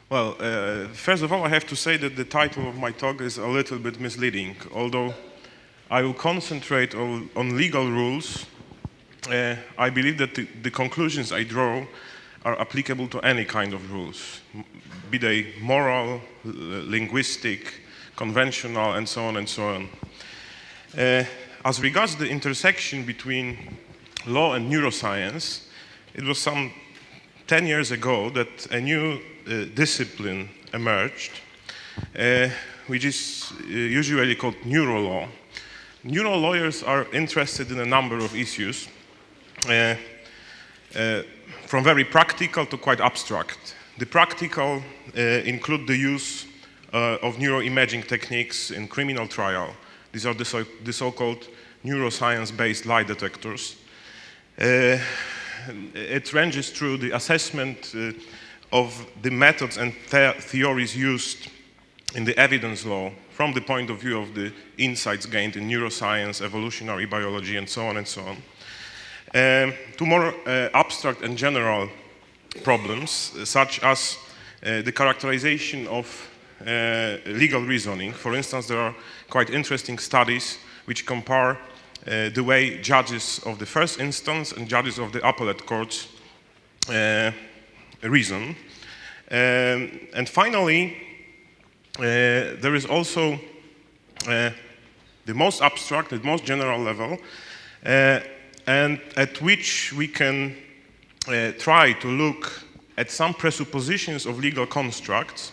Well, first of all, I have to say that the title of my talk is a little bit misleading. Although I will concentrate on legal rules, I believe that the conclusions I draw are applicable to any kind of rules, be they moral, linguistic, conventional, and so on and so on. As regards the intersection between law and neuroscience, it was some 10 years ago that a new discipline emerged, which is usually called neurolaw. Neurolawyers are interested in a number of issues, from very practical to quite abstract. The practical include the use of neuroimaging techniques in criminal trial. These are the so-called neuroscience-based lie detectors. It ranges through the assessment of the methods and theories used in the evidence law from the point of view of the insights gained in neuroscience, evolutionary biology, and so on and so on, to more abstract and general problems, such as the characterization of legal reasoning. For instance, there are quite interesting studies which compare the way judges of the first instance and judges of the appellate courts reason. And finally, there is also the most abstract, the most general level, and at which we can try to look at some presuppositions of legal constructs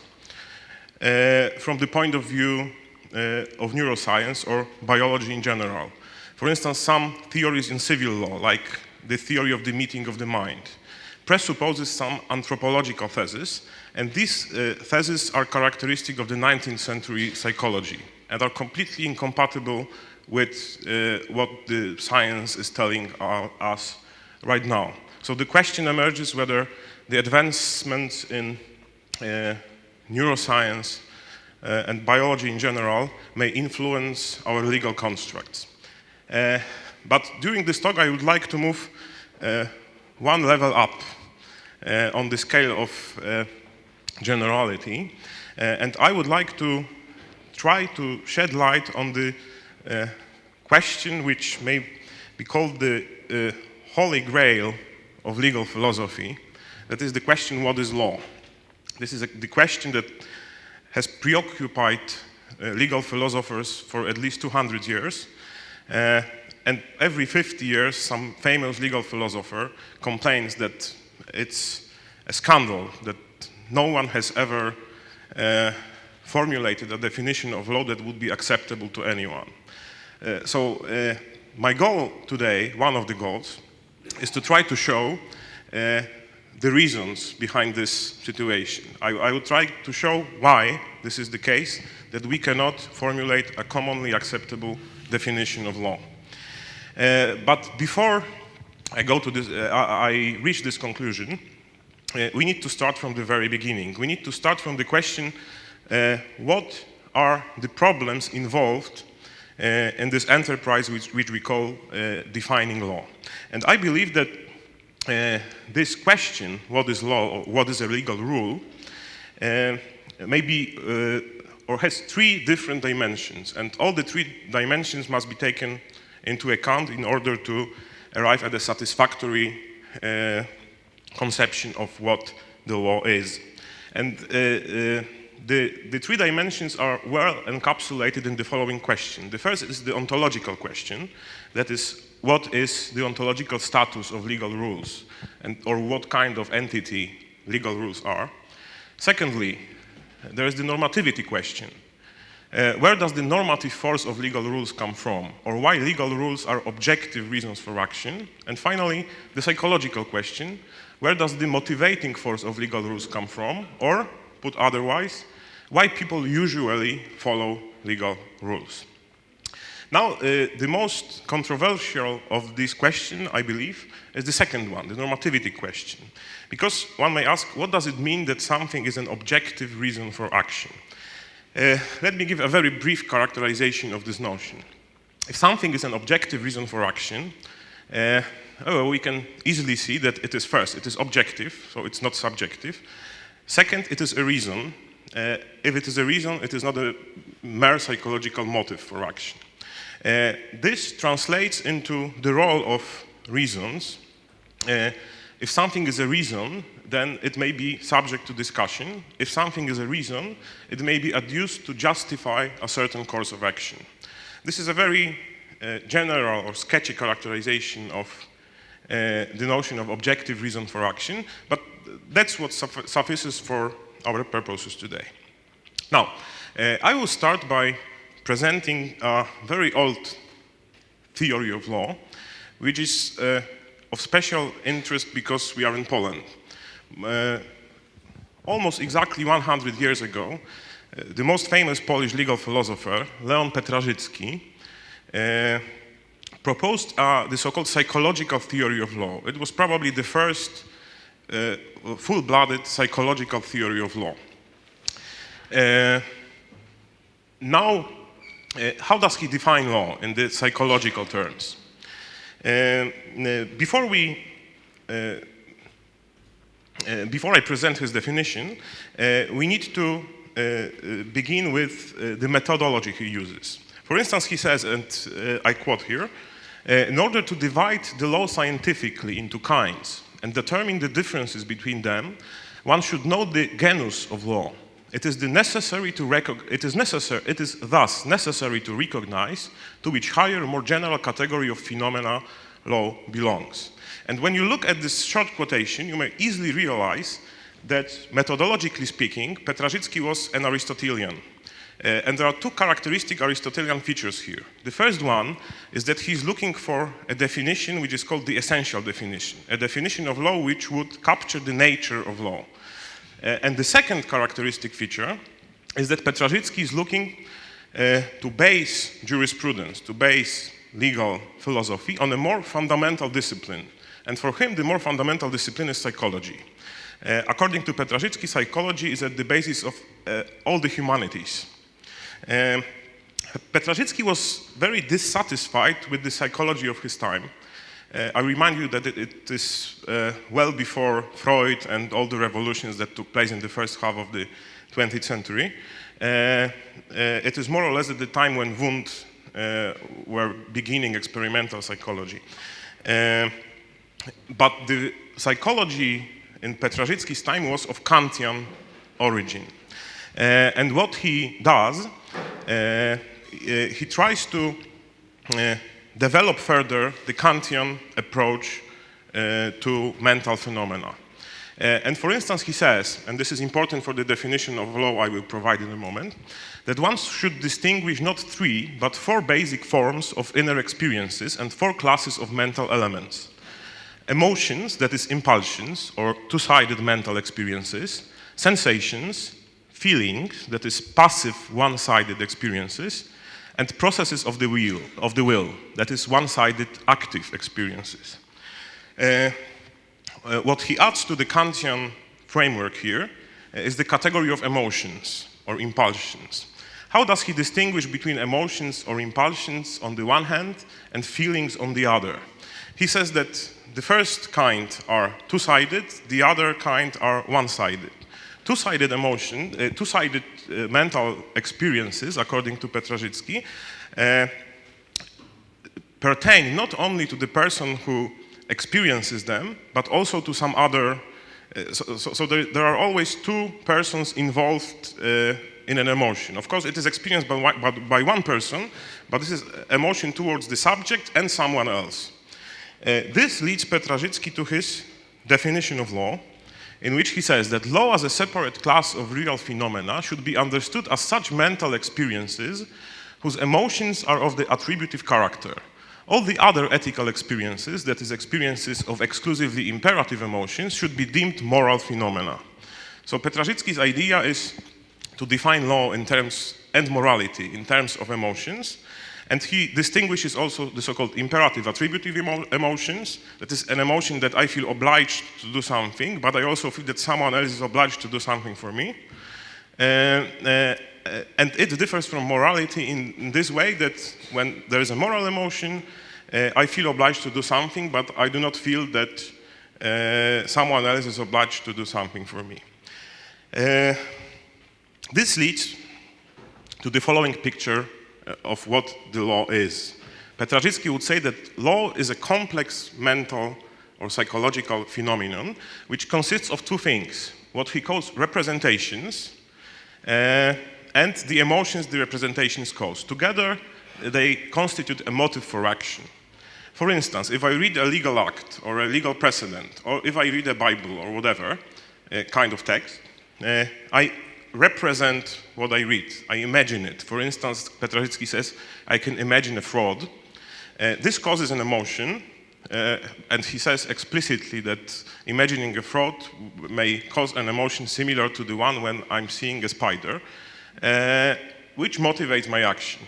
from the point of view of neuroscience or biology in general. For instance, some theories in civil law, like the theory of the meeting of the mind, presupposes some anthropological thesis, and these theses are characteristic of the 19th century psychology and are completely incompatible with what the science is telling us right now. So the question emerges whether the advancements in neuroscience and biology in general may influence our legal constructs. But during this talk, I would like to move one level up on the scale of generality, and I would like to try to shed light on the question which may be called the holy grail of legal philosophy. That is the question, what is law? This is the question that has preoccupied legal philosophers for at least 200 years. And every 50 years, some famous legal philosopher complains that it's a scandal, that no one has ever formulated a definition of law that would be acceptable to anyone. So my goal today, one of the goals, is to try to show the reasons behind this situation. I will try to show why this is the case, that we cannot formulate a commonly acceptable definition of law. But before I go to this, I reach this conclusion, we need to start from the very beginning. We need to start from the question, what are the problems involved in this enterprise which we call defining law? And I believe that this question, what is law, or what is a legal rule, maybe or has three different dimensions, and all the three dimensions must be taken into account in order to arrive at a satisfactory conception of what the law is. And the three dimensions are well encapsulated in the following question. The first is the ontological question, that is, what is the ontological status of legal rules, or what kind of entity legal rules are. Secondly, there is the normativity question. Where does the normative force of legal rules come from, or why legal rules are objective reasons for action? And finally, the psychological question, where does the motivating force of legal rules come from, or, put otherwise, why people usually follow legal rules? Now, the most controversial of this question, I believe, is the second one, the normativity question. Because one may ask, what does it mean that something is an objective reason for action? Let me give a very brief characterization of this notion. If something is an objective reason for action, we can easily see that it is objective, so it's not subjective. Second, it is a reason. If it is a reason, it is not a mere psychological motive for action. This translates into the role of reasons. If something is a reason, then it may be subject to discussion. If something is a reason, it may be adduced to justify a certain course of action. This is a very general or sketchy characterization of the notion of objective reason for action, but that's what suffices for our purposes today. Now, I will start by presenting a very old theory of law, which is of special interest because we are in Poland. Almost exactly 100 years ago, the most famous Polish legal philosopher, Leon Petrażycki, proposed the so-called psychological theory of law. It was probably the first full-blooded psychological theory of law. Now, how does he define law in the psychological terms? Before I present his definition, we need to begin with the methodology he uses. For instance, he says, and I quote here, in order to divide the law scientifically into kinds and determine the differences between them, one should know the genus of law. It is thus necessary to recognize to which higher, more general category of phenomena law belongs. And when you look at this short quotation, you may easily realize that, methodologically speaking, Petrażycki was an Aristotelian. And there are two characteristic Aristotelian features here. The first one is that he's looking for a definition which is called the essential definition, a definition of law which would capture the nature of law. And the second characteristic feature is that Petrażycki is looking to base jurisprudence, to base legal philosophy on a more fundamental discipline. And for him, the more fundamental discipline is psychology. According to Petrażycki, psychology is at the basis of all the humanities. Petrażycki was very dissatisfied with the psychology of his time. I remind you that it is well before Freud and all the revolutions that took place in the first half of the 20th century. It is more or less at the time when Wundt were beginning experimental psychology. But the psychology in Petrażycki's time was of Kantian origin. And what he does, he tries to develop further the Kantian approach to mental phenomena. And for instance, he says, and this is important for the definition of law I will provide in a moment, that one should distinguish not 3, but 4 basic forms of inner experiences and 4 classes of mental elements. Emotions, that is impulsions, or two-sided mental experiences, sensations, feelings, that is passive one-sided experiences, and processes of the will, that is one-sided active experiences. What he adds to the Kantian framework here is the category of emotions or impulsions. How does he distinguish between emotions or impulsions on the one hand and feelings on the other? He says that the first kind are two-sided, the other kind are one-sided. Two-sided emotion, two-sided mental experiences, according to Petrażycki, pertain not only to the person who experiences them, but also to some other. So there are always 2 persons involved in an emotion. Of course, it is experienced by one person, but this is emotion towards the subject and someone else. This leads Petrażycki to his definition of law, in which he says that law as a separate class of real phenomena should be understood as such mental experiences whose emotions are of the attributive character. All the other ethical experiences, that is, experiences of exclusively imperative emotions, should be deemed moral phenomena. So Petrażycki's idea is to define law in terms, and morality in terms of emotions, and he distinguishes also the so-called imperative attributive emotions. That is an emotion that I feel obliged to do something, but I also feel that someone else is obliged to do something for me. And it differs from morality in this way that when there is a moral emotion, I feel obliged to do something, but I do not feel that someone else is obliged to do something for me. This leads to the following picture of what the law is. Petraszewski would say that law is a complex mental or psychological phenomenon which consists of two things, what he calls representations and the emotions the representations cause. Together, they constitute a motive for action. For instance, if I read a legal act or a legal precedent, or if I read a Bible or whatever kind of text, I represent what I read. I imagine it. For instance, Petraszewski says, I can imagine a fraud. This causes an emotion, and he says explicitly that imagining a fraud may cause an emotion similar to the one when I'm seeing a spider, which motivates my action.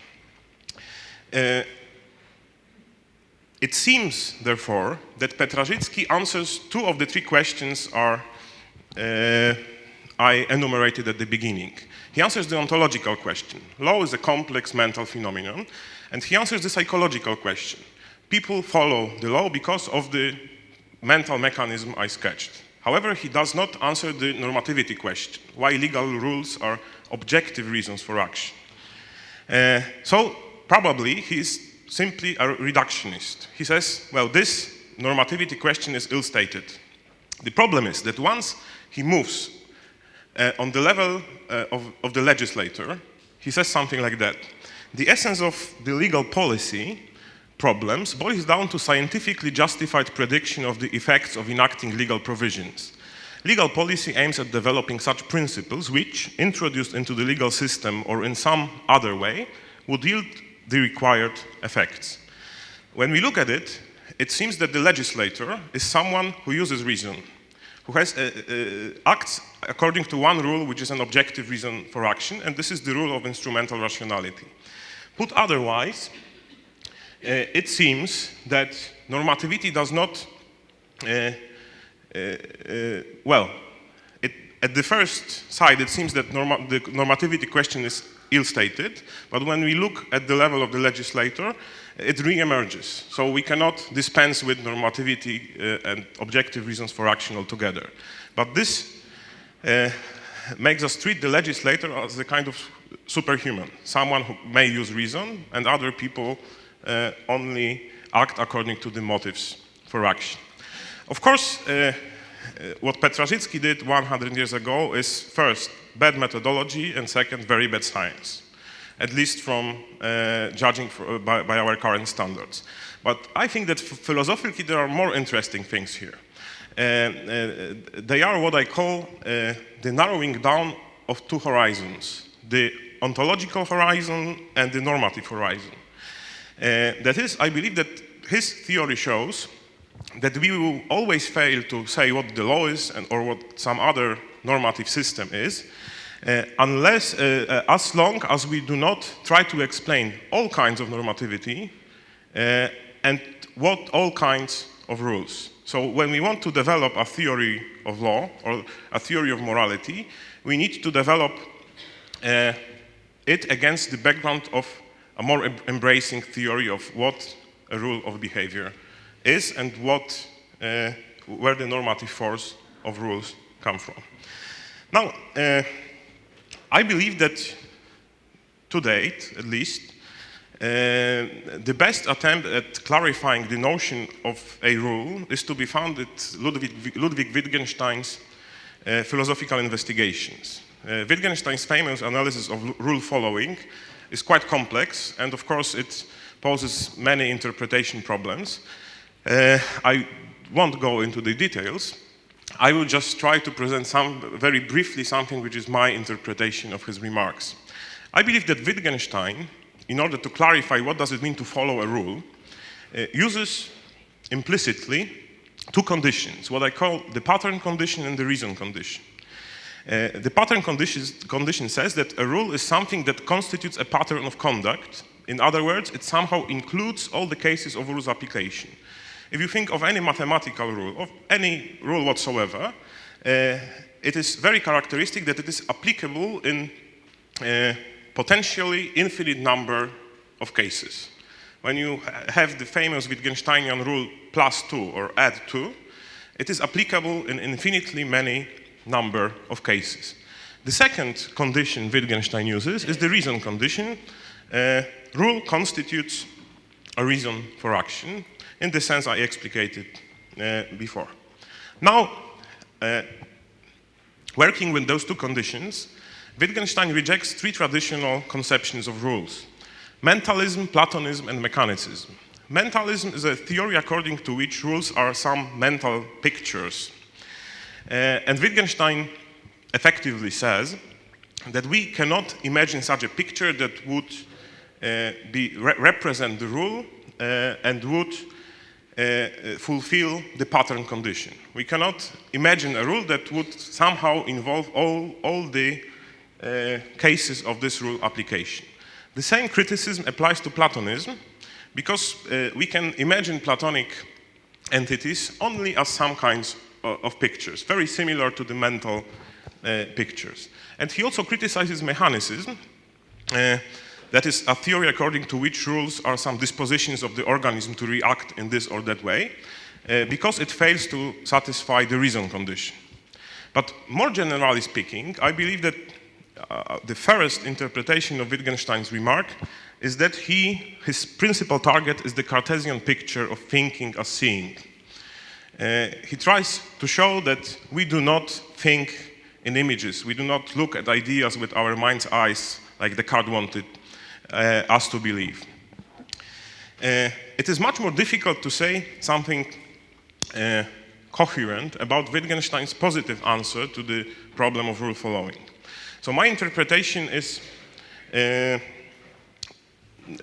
It seems, therefore, that Petraszewski answers two of the three questions I enumerated at the beginning. He answers the ontological question. Law is a complex mental phenomenon, and he answers the psychological question. People follow the law because of the mental mechanism I sketched. However, he does not answer the normativity question, why legal rules are objective reasons for action. So, probably, he's simply a reductionist. He says, well, this normativity question is ill-stated. The problem is that once he moves on the level of the legislator, he says something like that. The essence of the legal policy problems boils down to scientifically justified prediction of the effects of enacting legal provisions. Legal policy aims at developing such principles which, introduced into the legal system or in some other way, would yield the required effects. When we look at it, it seems that the legislator is someone who uses reason, who acts according to one rule, which is an objective reason for action, and this is the rule of instrumental rationality. Put otherwise, it seems that normativity does not, at the first side, it seems that the normativity question is ill-stated, but when we look at the level of the legislator, it re-emerges. So we cannot dispense with normativity and objective reasons for action altogether. But this makes us treat the legislator as a kind of superhuman, someone who may use reason, and other people only act according to the motives for action. Of course, what Petraszewski did 100 years ago is first, bad methodology, and second, very bad science, at least from judging by our current standards. But I think that philosophically there are more interesting things here. They are what I call the narrowing down of two horizons, the ontological horizon and the normative horizon. That is, I believe that his theory shows that we will always fail to say what the law is or what some other normative system is, unless, as long as we do not try to explain all kinds of normativity and what all kinds of rules. So when we want to develop a theory of law or a theory of morality, we need to develop it against the background of a more embracing theory of what a rule of behavior is and where the normative force of rules come from. Now, I believe that to date, at least, the best attempt at clarifying the notion of a rule is to be found at Ludwig Wittgenstein's philosophical investigations. Wittgenstein's famous analysis of rule following is quite complex, and of course it poses many interpretation problems. I won't go into the details. I will just try to present very briefly something which is my interpretation of his remarks. I believe that Wittgenstein, in order to clarify what does it mean to follow a rule, uses implicitly two conditions, what I call the pattern condition and the reason condition. The pattern condition says that a rule is something that constitutes a pattern of conduct. In other words, it somehow includes all the cases of rules application. If you think of any mathematical rule, of any rule whatsoever, it is very characteristic that it is applicable in potentially infinite number of cases. When you have the famous Wittgensteinian rule +2 or add 2, it is applicable in infinitely many number of cases. The second condition Wittgenstein uses is the reason condition. Rule constitutes a reason for action in the sense I explicated before. Now, working with those two conditions, Wittgenstein rejects three traditional conceptions of rules: mentalism, Platonism, and mechanicism. Mentalism is a theory according to which rules are some mental pictures. And Wittgenstein effectively says that we cannot imagine such a picture that would represent the rule and would fulfill the pattern condition. We cannot imagine a rule that would somehow involve all the cases of this rule application. The same criticism applies to Platonism, because we can imagine Platonic entities only as some kinds of pictures, very similar to the mental pictures. And he also criticizes mechanicism, that is a theory according to which rules are some dispositions of the organism to react in this or that way, because it fails to satisfy the reason condition. But more generally speaking, I believe that the fairest interpretation of Wittgenstein's remark is that his principal target is the Cartesian picture of thinking as seeing. He tries to show that we do not think in images. We do not look at ideas with our mind's eyes like Descartes wanted us to believe. It is much more difficult to say something coherent about Wittgenstein's positive answer to the problem of rule following. So my interpretation is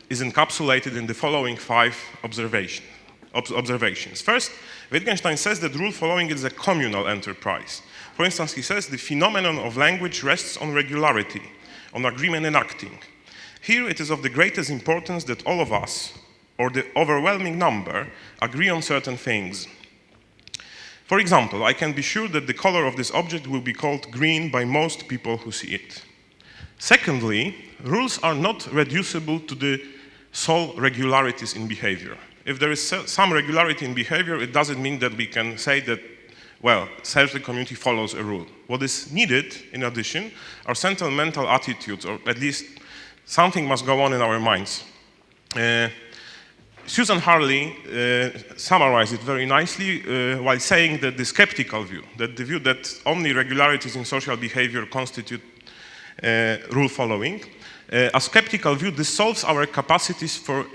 encapsulated in the following 5 observations. First, Wittgenstein says that rule following is a communal enterprise. For instance, he says the phenomenon of language rests on regularity, on agreement in acting. Here it is of the greatest importance that all of us, or the overwhelming number, agree on certain things. For example, I can be sure that the color of this object will be called green by most people who see it. Secondly, rules are not reducible to the sole regularities in behavior. If there is some regularity in behavior, it doesn't mean that we can say that, well, the community follows a rule. What is needed, in addition, are sentimental attitudes, or at least something must go on in our minds. Susan Harley summarized it very nicely while saying that the skeptical view, that the view that only regularities in social behavior constitute rule following, a skeptical view dissolves our capacities for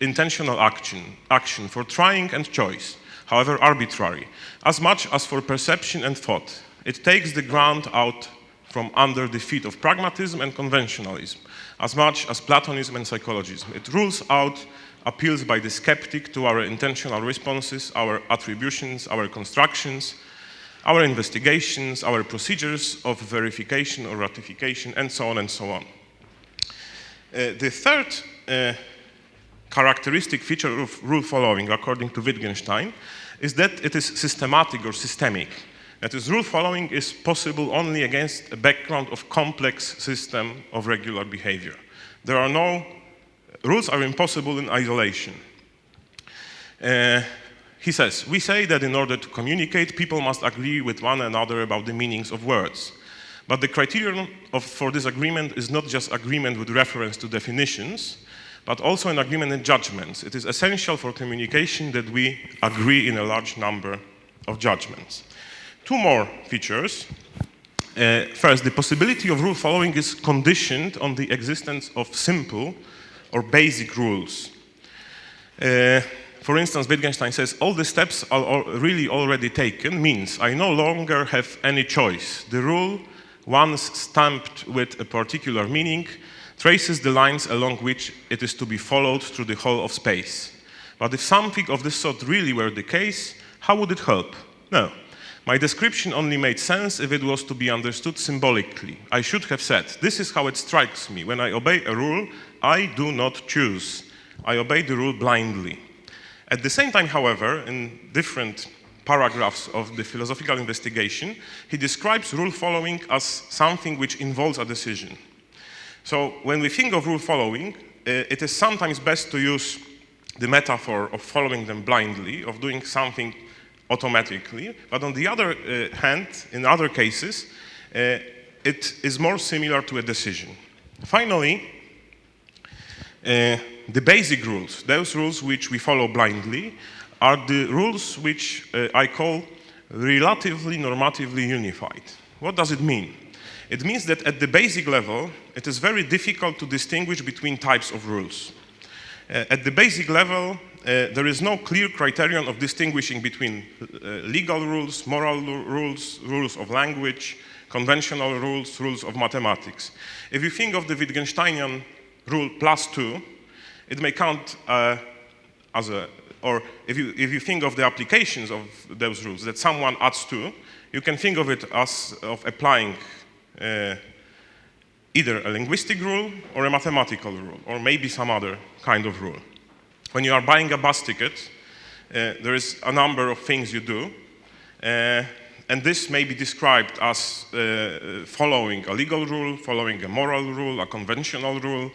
intentional action, for trying and choice, however arbitrary, as much as for perception and thought. It takes the ground out from under the feet of pragmatism and conventionalism, as much as Platonism and psychologism. It rules out appeals by the skeptic to our intentional responses, our attributions, our constructions, our investigations, our procedures of verification or ratification, and so on and so on. The third characteristic feature of rule following, according to Wittgenstein, is that it is systematic or systemic. That is, rule following is possible only against a background of complex system of regular behavior. Rules are impossible in isolation. He says, we say that in order to communicate, people must agree with one another about the meanings of words. But the criterion for this agreement is not just agreement with reference to definitions, but also an agreement in judgments. It is essential for communication that we agree in a large number of judgments. 2 more features. First, the possibility of rule following is conditioned on the existence of simple or basic rules. For instance, Wittgenstein says, all the steps are really already taken means I no longer have any choice. The rule, once stamped with a particular meaning, traces the lines along which it is to be followed through the whole of space. But if something of this sort really were the case, how would it help? No. My description only made sense if it was to be understood symbolically. I should have said, this is how it strikes me. When I obey a rule, I do not choose. I obey the rule blindly. At the same time, however, in different paragraphs of the philosophical investigation, he describes rule following as something which involves a decision. So when we think of rule following, it is sometimes best to use the metaphor of following them blindly, of doing something automatically, but on the other hand, in other cases, it is more similar to a decision. Finally, the basic rules, those rules which we follow blindly, are the rules which I call relatively normatively unified. What does it mean? It means that at the basic level, it is very difficult to distinguish between types of rules. At the basic level, there is no clear criterion of distinguishing between legal rules, moral rules, rules of language, conventional rules, rules of mathematics. If you think of the Wittgensteinian rule +2, it may count as a, or if you think of the applications of those rules, that someone adds 2, you can think of it as of applying either a linguistic rule or a mathematical rule, or maybe some other kind of rule. When you are buying a bus ticket, there is a number of things you do, and this may be described as following a legal rule, following a moral rule, a conventional rule,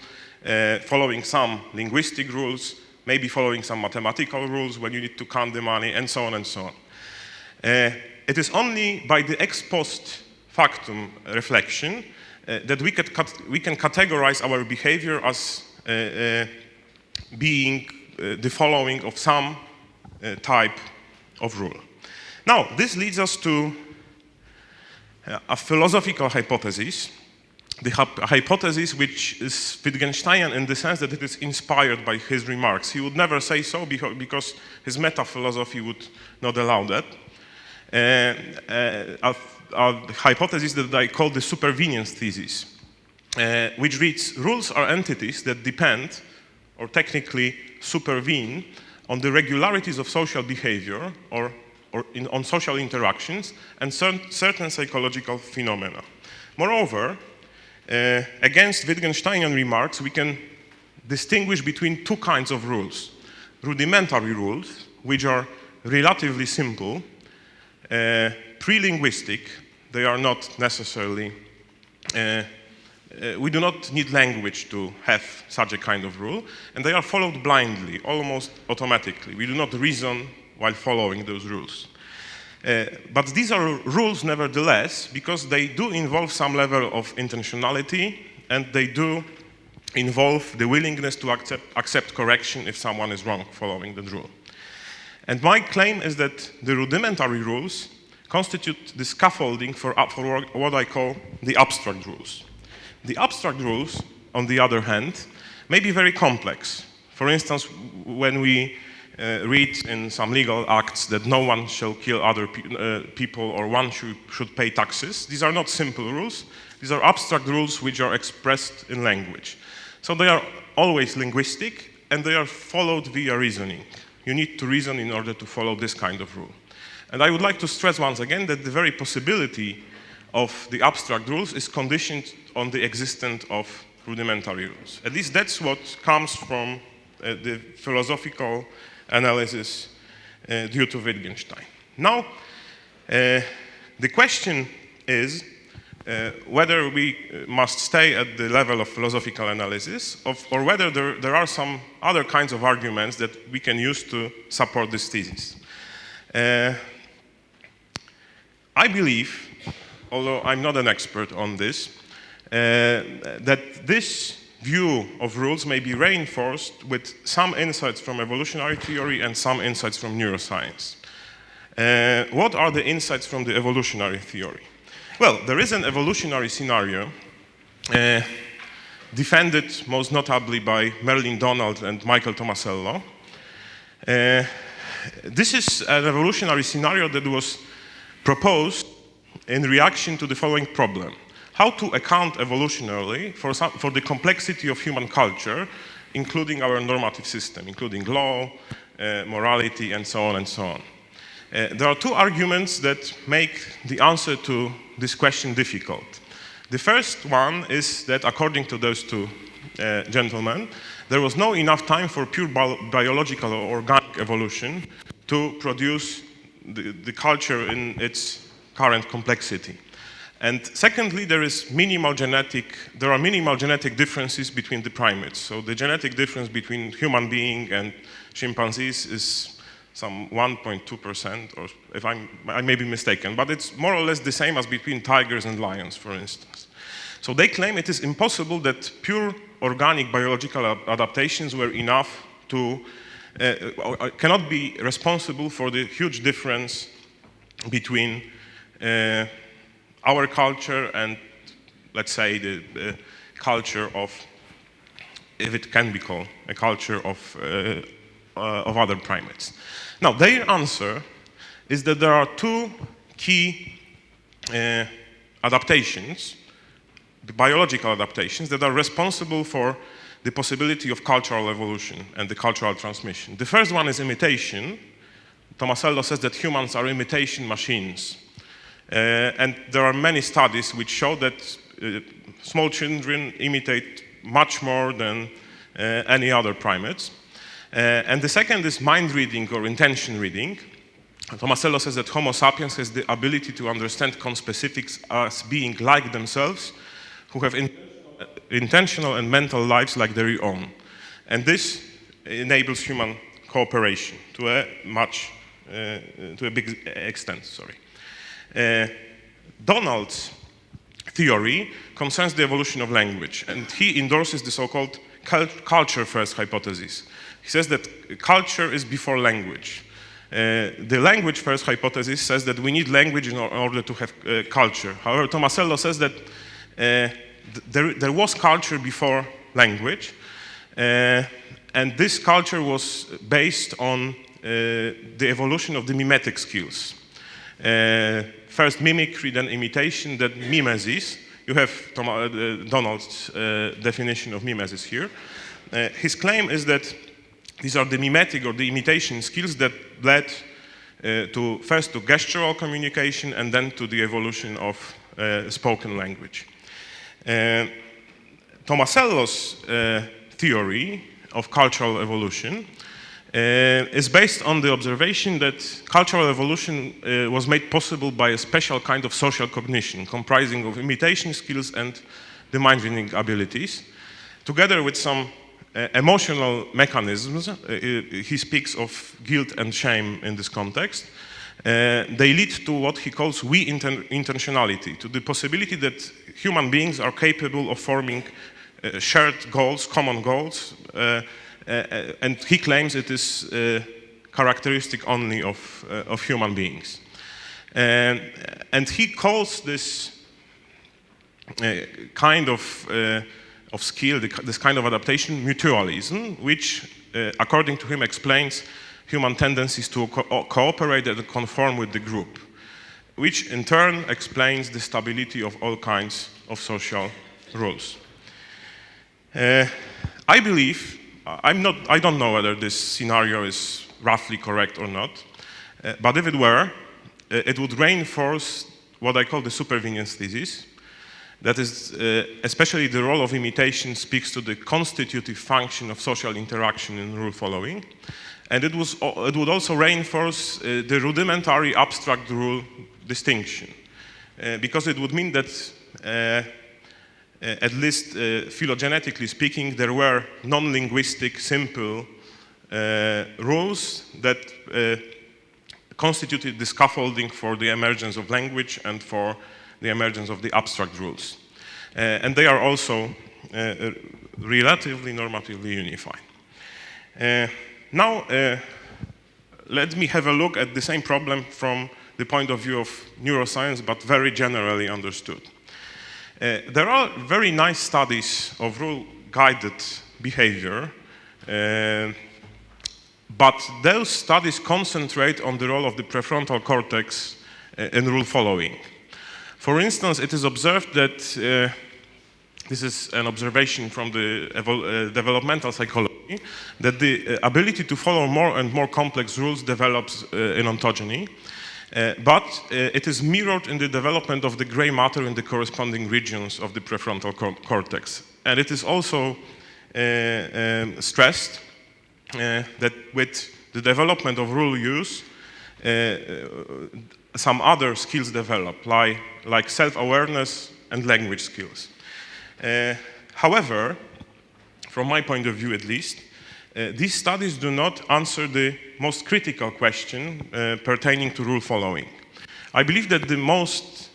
following some linguistic rules, maybe following some mathematical rules when you need to count the money, and so on and so on. It is only by the ex post factum reflection that we can categorize our behavior as being the following of some type of rule. Now, this leads us to a philosophical hypothesis, the hypothesis which is Wittgensteinian in the sense that it is inspired by his remarks. He would never say so because his meta-philosophy would not allow that. A hypothesis that I call the Supervenience Thesis, which reads, rules are entities that depend, or technically supervene, on the regularities of social behavior on social interactions and certain psychological phenomena. Moreover, against Wittgensteinian remarks, we can distinguish between two kinds of rules. Rudimentary rules, which are relatively simple, pre-linguistic, they are not necessarily, we do not need language to have such a kind of rule, and they are followed blindly, almost automatically. We do not reason while following those rules. But these are rules nevertheless, because they do involve some level of intentionality, and they do involve the willingness to accept correction if someone is wrong following that rule. And my claim is that the rudimentary rules constitute the scaffolding for what I call the abstract rules. The abstract rules, on the other hand, may be very complex. For instance, when we read in some legal acts that no one shall kill other people or one should pay taxes, these are not simple rules. These are abstract rules which are expressed in language. So they are always linguistic, and they are followed via reasoning. You need to reason in order to follow this kind of rule. And I would like to stress once again that the very possibility of the abstract rules is conditioned on the existence of rudimentary rules. At least that's what comes from the philosophical analysis due to Wittgenstein. Now, the question is whether we must stay at the level of philosophical analysis or whether there are some other kinds of arguments that we can use to support this thesis. I believe, although I'm not an expert on this, that this view of rules may be reinforced with some insights from evolutionary theory and some insights from neuroscience. What are the insights from the evolutionary theory? Well, there is an evolutionary scenario defended most notably by Merlin Donald and Michael Tomasello. This is an evolutionary scenario that was proposed in reaction to the following problem: how to account evolutionarily for the complexity of human culture, including our normative system, including law, morality, and so on and so on. There are two arguments that make the answer to this question difficult. The first one is that, according to those two gentlemen, there was not enough time for pure biological or organic evolution to produce the culture in its current complexity. And secondly, there are minimal genetic differences between the primates. So the genetic difference between human being and chimpanzees is some 1.2%, or if I may be mistaken, but it's more or less the same as between tigers and lions, for instance. So they claim it is impossible that pure organic biological adaptations were enough to, cannot be responsible for the huge difference between our culture and, let's say, the culture of, if it can be called, a culture of other primates. Now, their answer is that there are two key adaptations, the biological adaptations, that are responsible for the possibility of cultural evolution and the cultural transmission. The first one is imitation. Tomasello says that humans are imitation machines. And there are many studies which show that small children imitate much more than any other primates. And the second is mind reading or intention reading. Tomasello says that Homo sapiens has the ability to understand conspecifics as being like themselves, who have intentional and mental lives like their own. And this enables human cooperation to a big extent. Donald's theory concerns the evolution of language, and he endorses the so-called culture-first hypothesis. He says that culture is before language. The language-first hypothesis says that we need language in order to have culture. However, Tomasello says that there was culture before language, and this culture was based on the evolution of the mimetic skills. First mimicry, then imitation, then mimesis. You have Donald's definition of mimesis here. His claim is that these are the mimetic or the imitation skills that led first to gestural communication and then to the evolution of spoken language. Tomasello's theory of cultural evolution is based on the observation that cultural evolution was made possible by a special kind of social cognition comprising of imitation skills and the mind-reading abilities, together with some emotional mechanisms. He speaks of guilt and shame in this context. They lead to what he calls intentionality, to the possibility that human beings are capable of forming shared goals, common goals, and he claims it is characteristic only of human beings. And he calls this kind of skill, this kind of adaptation, mutualism, which, according to him, explains human tendencies to cooperate and conform with the group, which in turn explains the stability of all kinds of social rules. I believe, I don't know whether this scenario is roughly correct or not, but if it were, it would reinforce what I call the Supervenience Thesis. That is, especially the role of imitation speaks to the constitutive function of social interaction in rule following. And it would also reinforce the rudimentary abstract rule distinction, because it would mean that, at least phylogenetically speaking, there were non-linguistic, simple rules that constituted the scaffolding for the emergence of language and for the emergence of the abstract rules. And they are also relatively normatively unified. Now, let me have a look at the same problem from the point of view of neuroscience, but very generally understood. There are very nice studies of rule-guided behavior, but those studies concentrate on the role of the prefrontal cortex in rule following. For instance, it is observed that, this is an observation from the developmental psychology, that the ability to follow more and more complex rules develops in ontogeny, but it is mirrored in the development of the gray matter in the corresponding regions of the prefrontal cortex. And it is also stressed that with the development of rule use, some other skills develop, like self-awareness and language skills. However, from my point of view at least, these studies do not answer the most critical question pertaining to rule following. I believe that the most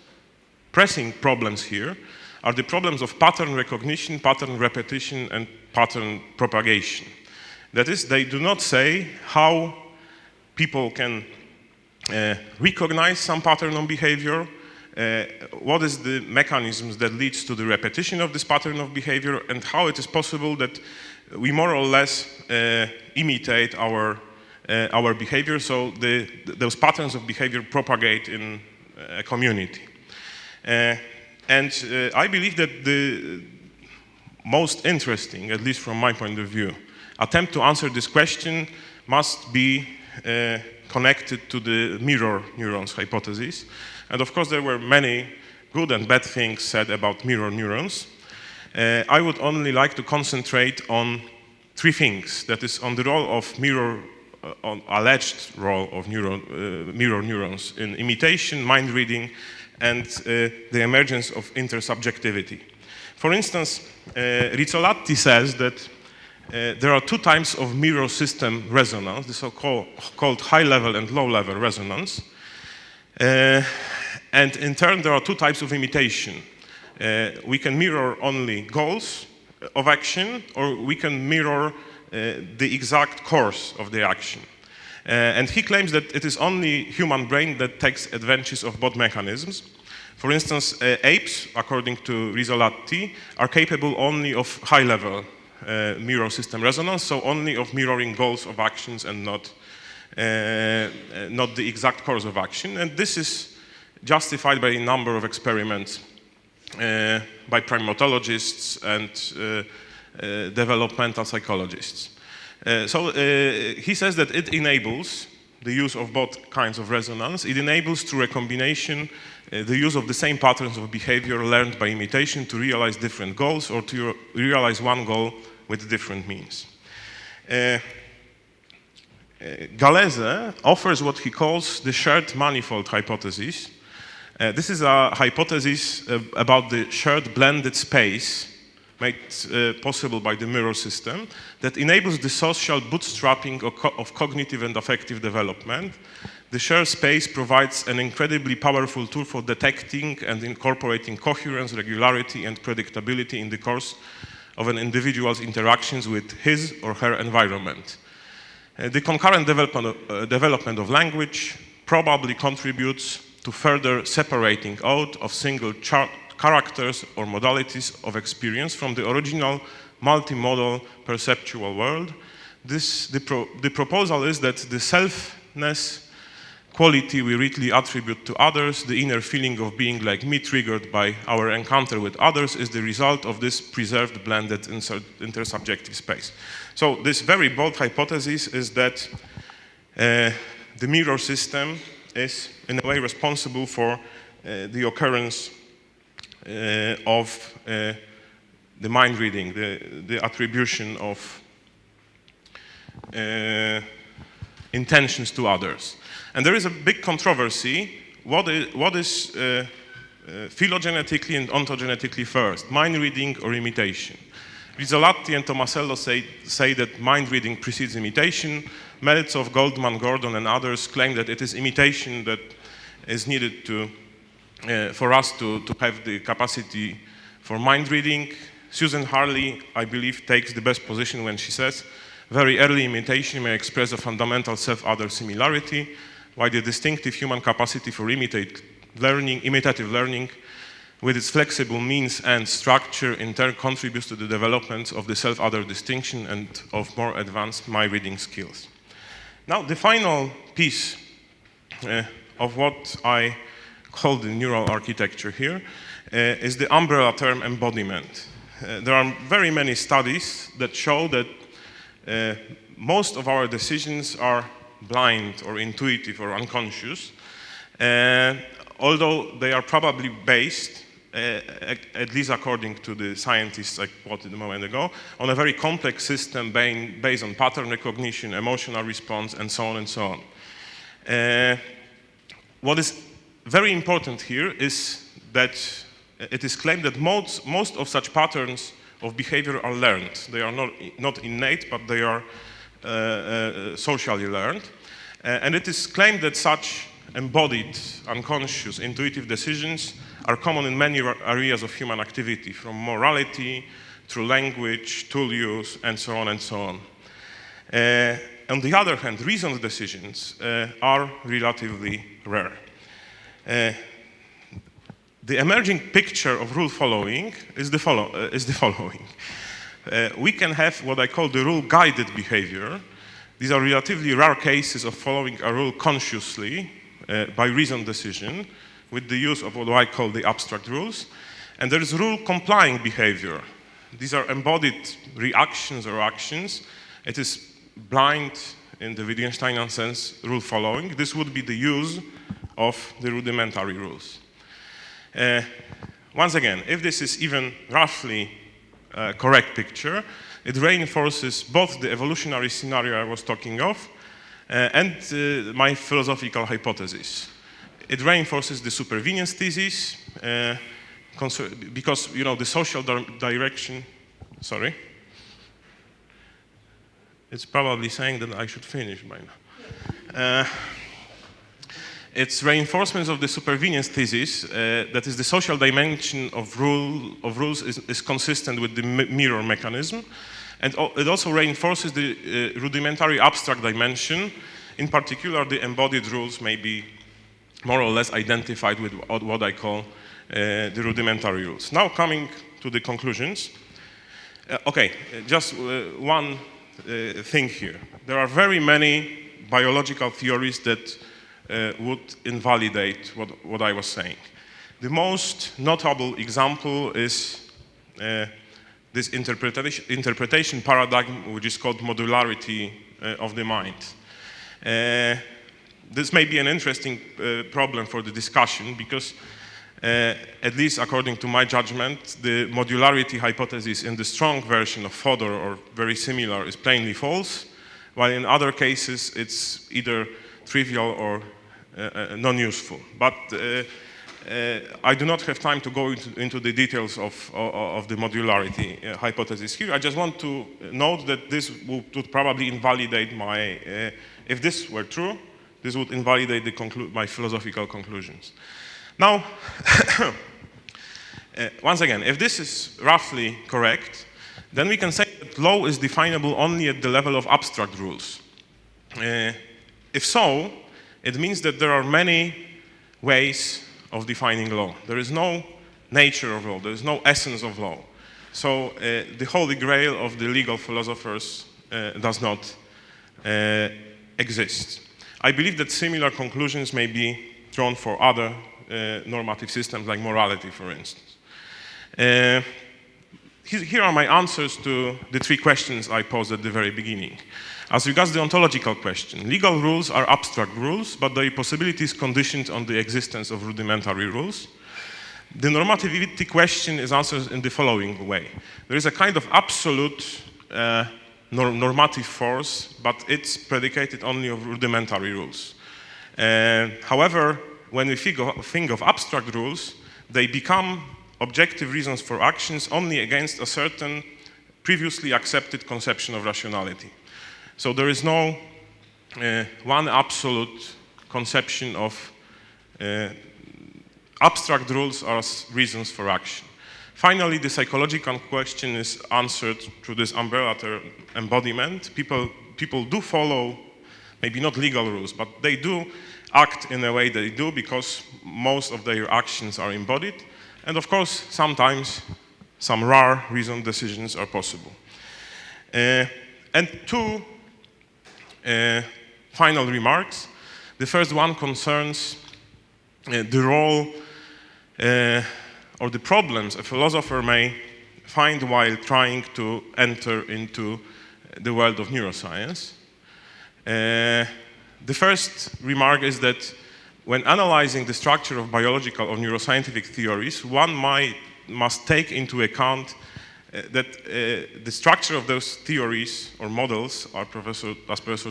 pressing problems here are the problems of pattern recognition, pattern repetition, and pattern propagation. That is, they do not say how people can recognize some pattern of behavior, what is the mechanisms that leads to the repetition of this pattern of behavior, and how it is possible that we more or less imitate our behavior, so those patterns of behavior propagate in a community. And I believe that the most interesting, at least from my point of view, attempt to answer this question must be connected to the mirror neurons hypothesis. And of course, there were many good and bad things said about mirror neurons. I would only like to concentrate on three things. That is, on the role of on alleged role of mirror neurons in imitation, mind reading, and the emergence of intersubjectivity. For instance, Rizzolatti says that there are two types of mirror system resonance, the so-called high-level and low-level resonance. And in turn, there are two types of imitation. We can mirror only goals of action, or we can mirror the exact course of the action. And he claims that it is only human brain that takes advantage of both mechanisms. For instance, apes, according to Rizzolatti, are capable only of high-level mirror system resonance, so only of mirroring goals of actions and not the exact course of action. And this is justified by a number of experiments by primatologists and developmental psychologists. So he says that it enables the use of both kinds of resonance. It enables, through a combination, the use of the same patterns of behavior learned by imitation to realize different goals, or to realize one goal with different means. Gallese offers what he calls the shared manifold hypothesis. This is a hypothesis about the shared blended space made possible by the mirror system that enables the social bootstrapping of cognitive and affective development. The shared space provides an incredibly powerful tool for detecting and incorporating coherence, regularity, and predictability in the course of an individual's interactions with his or her environment. The concurrent development of language probably contributes to further separating out of single characters or modalities of experience from the original multimodal perceptual world. The proposal is that the selfness quality we readily attribute to others, the inner feeling of being like me triggered by our encounter with others, is the result of this preserved blended intersubjective space. So this very bold hypothesis is that the mirror system is in a way responsible for the occurrence of the mind reading, the attribution of intentions to others. And there is a big controversy. What is phylogenetically and ontogenetically first, mind reading or imitation? Rizzolatti and Tomasello say that mind reading precedes imitation. Meltsov, Goldman, Gordon, and others claim that it is imitation that is needed for us to have the capacity for mind reading. Susan Harley, I believe, takes the best position when she says, very early imitation may express a fundamental self-other similarity, while the distinctive human capacity for imitative learning, with its flexible means and structure, in turn contributes to the development of the self-other distinction and of more advanced mind-reading skills. Now, the final piece of what I call the neural architecture here is the umbrella term embodiment. There are very many studies that show that most of our decisions are blind or intuitive or unconscious, although they are probably based, at least according to the scientists I quoted a moment ago, on a very complex system based on pattern recognition, emotional response, and so on and so on. What is very important here is that it is claimed that most of such patterns of behavior are learned. They are not innate, but they are socially learned. And it is claimed that such embodied, unconscious, intuitive decisions are common in many areas of human activity, from morality, through language, tool use, and so on and so on. On the other hand, reasoned decisions are relatively rare. The emerging picture of rule following is the following. We can have what I call the rule-guided behavior. These are relatively rare cases of following a rule consciously by reasoned decision with the use of what I call the abstract rules. And there is rule-complying behavior. These are embodied reactions or actions. It is blind, in the Wittgensteinian sense, rule following. This would be the use of the rudimentary rules. Once again, if this is even roughly a correct picture, it reinforces both the evolutionary scenario I was talking of and my philosophical hypothesis. It reinforces the Supervenience Thesis because, you know, the social direction, sorry? It's probably saying that I should finish by now. It's reinforcement of the Supervenience Thesis, that is the social dimension of rules is consistent with the mirror mechanism. And it also reinforces the rudimentary abstract dimension. In particular, the embodied rules may be more or less identified with what I call the rudimentary rules. Now coming to the conclusions. Okay, just one thing here. There are very many biological theories that would invalidate what I was saying. The most notable example is this interpretation paradigm, which is called modularity of the mind. This may be an interesting problem for the discussion because, at least according to my judgment, the modularity hypothesis in the strong version of Fodor or very similar is plainly false, while in other cases it's either trivial or non-useful. But I do not have time to go into the details of the modularity hypothesis here. I just want to note that this would probably invalidate my, if this were true, this would invalidate my philosophical conclusions. Now, once again, if this is roughly correct, then we can say that law is definable only at the level of abstract rules. If so, it means that there are many ways of defining law. There is no nature of law, there is no essence of law. So the holy grail of the legal philosophers does not exist. I believe that similar conclusions may be drawn for other normative systems like morality, for instance. Here are my answers to the three questions I posed at the very beginning. As regards the ontological question, legal rules are abstract rules, but their possibility is conditioned on the existence of rudimentary rules. The normativity question is answered in the following way. There is a kind of absolute normative force, but it's predicated only of rudimentary rules. However, when we think of abstract rules, they become objective reasons for actions only against a certain previously accepted conception of rationality. So there is no one absolute conception of abstract rules as reasons for action. Finally, the psychological question is answered through this umbrella term, embodiment. People do follow, maybe not legal rules, but they do act in a way they do because most of their actions are embodied. And of course, sometimes some rare reasoned decisions are possible. And two final remarks. The first one concerns the role or the problems a philosopher may find while trying to enter into the world of neuroscience. The first remark is that when analyzing the structure of biological or neuroscientific theories, one must take into account that the structure of those theories or models, as Professor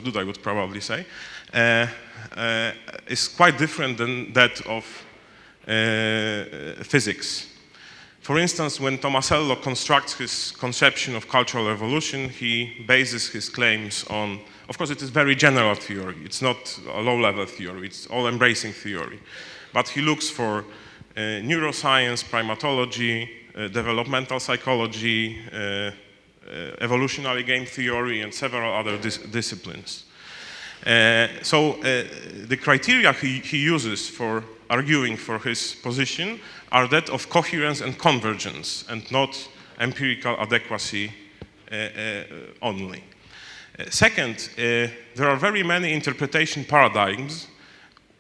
Dudaj would probably say, is quite different than that of physics. For instance, when Tomasello constructs his conception of cultural evolution, he bases his claims on, of course, it is very general theory. It's not a low-level theory. It's all-embracing theory. But he looks for neuroscience, primatology, developmental psychology, evolutionary game theory, and several other disciplines. The criteria he uses for arguing for his position are that of coherence and convergence, and not empirical adequacy only. Second, there are very many interpretation paradigms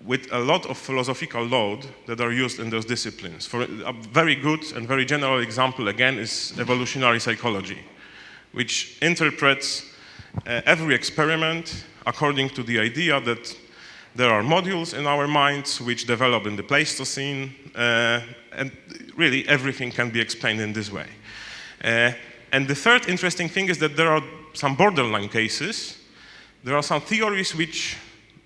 with a lot of philosophical load that are used in those disciplines. For a very good and very general example, again, is evolutionary psychology, which interprets every experiment according to the idea that there are modules in our minds which develop in the Pleistocene, and really everything can be explained in this way. And the third interesting thing is that there are some borderline cases. There are some theories which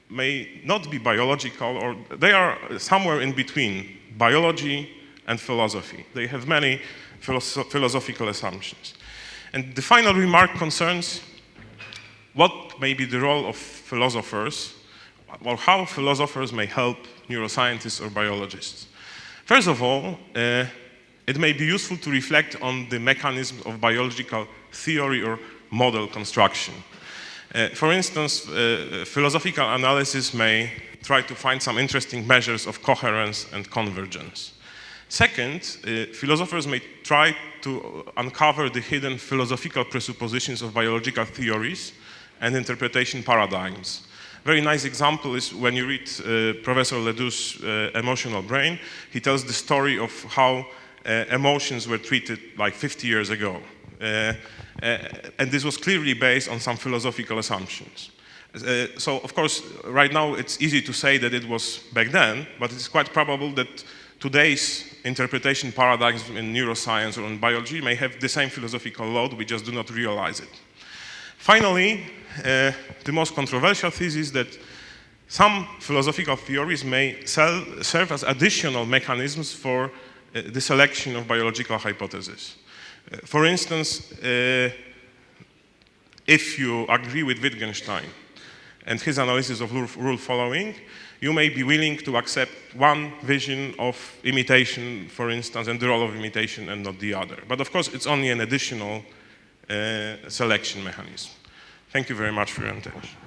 may not be biological, or they are somewhere in between biology and philosophy. They have many philosophical assumptions. And the final remark concerns what may be the role of philosophers, or how philosophers may help neuroscientists or biologists. First of all, it may be useful to reflect on the mechanism of biological theory or model construction. For instance, philosophical analysis may try to find some interesting measures of coherence and convergence. Second, philosophers may try to uncover the hidden philosophical presuppositions of biological theories and interpretation paradigms. Very nice example is when you read Professor LeDoux's Emotional Brain. He tells the story of how emotions were treated like 50 years ago. And this was clearly based on some philosophical assumptions. So, of course, right now it's easy to say that it was back then, but it's quite probable that today's interpretation paradigms in neuroscience or in biology may have the same philosophical load, we just do not realize it. Finally, the most controversial thesis is that some philosophical theories may serve as additional mechanisms for the selection of biological hypotheses. For instance, if you agree with Wittgenstein and his analysis of rule following, you may be willing to accept one vision of imitation, for instance, and the role of imitation and not the other. But of course, it's only an additional selection mechanism. Thank you very much for your attention.